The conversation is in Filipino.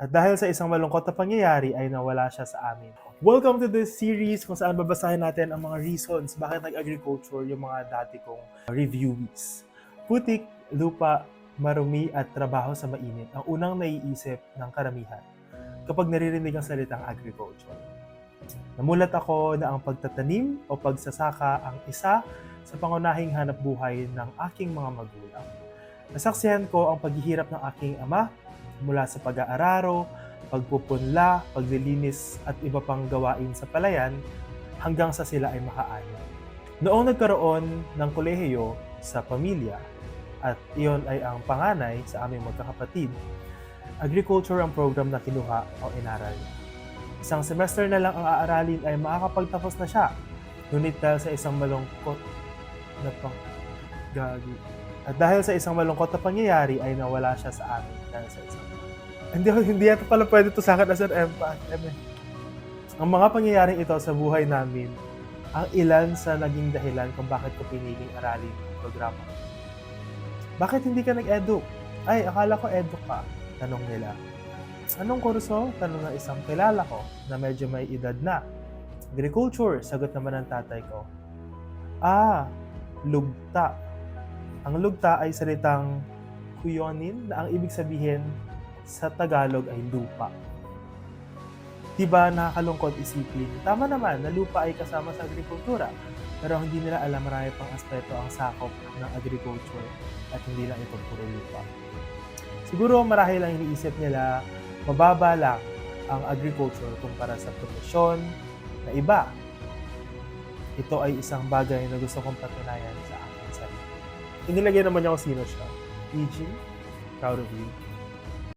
At dahil sa isang malungkot na pangyayari ay nawala siya sa amin. Welcome to this series kung saan babasahin natin ang mga reasons bakit nag-agriculture yung mga dati kong reviewees. Putik, lupa, marumi at trabaho sa mainit ang unang naiisip ng karamihan kapag naririnig ang salitang agriculture. Namulat ako na ang pagtatanim o pagsasaka ang isa sa pangunahing hanap buhay ng aking mga magulang. Nasaksihan ko ang paghihirap ng aking ama mula sa pag-aararo, pagpupunla, paglilinis at iba pang gawain sa palayan hanggang sa sila ay makaani. Noong nagkaroon ng kolehiyo sa pamilya at iyon ay ang panganay sa aming magkakapatid, agriculture ang program na kinuha o inaral. Isang semester na lang ang aaralin ay makakapagtapos na siya. Ngunit dahil sa isang malungkot na dahil sa isang malungkot na pangyayari ay nawala siya sa amin dahil sa isang hindi yata pala pwede to sa akin as an empath. Ang mga pangyayaring ito sa buhay namin ang ilan sa naging dahilan kung bakit ko piniling aralin ang programa. Bakit hindi ka nag-edu? Ay, akala ko edu ka, tanong nila. Anong kurso? Tanong ng isang kilala ko na medyo may edad na. Agriculture, sagot naman ng tatay ko. Lugta. Ang lugta ay salitang kuyonin na ang ibig sabihin sa Tagalog ay lupa. Diba nakakalungkot isipin? Tama naman na lupa ay kasama sa agrikultura, pero hindi nila alam marami pang aspeto ang sakop ng agriculture at hindi lang ito puro lupa. Siguro marahil lang iniisip nila mababa lang ang agriculture kumpara sa profesyon na iba. Ito ay isang bagay na gusto kong patunayan sa aking sarili. Inilagay naman niya kung sino siya. EG, proud of you.